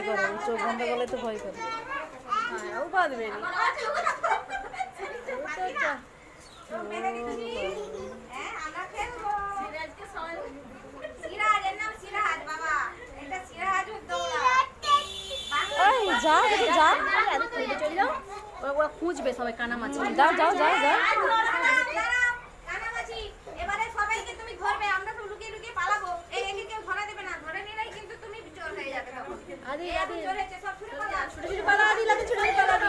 করে, চোখ বন্ধ করলে তো ভয় করে। হ্যাঁ, ও বাঁধবে না। যা যা খুঁজবে সবাই কানামাছি। যাও যাও যাও যাও। এবারে সবাইকে তুমি ধরবে, আমরা সব লুকিয়ে লুকিয়ে পালাবো। একে কেউ ধরা দেবে না, ধরে নিলেই কিন্তু তুমি চোর হয়ে যাবে তখন। আদি আদি চোর হয়েছে সব ছুটে পালা, ছুটে ছুটে পালা, আদি লাগে ছুটে ছুটে পালা।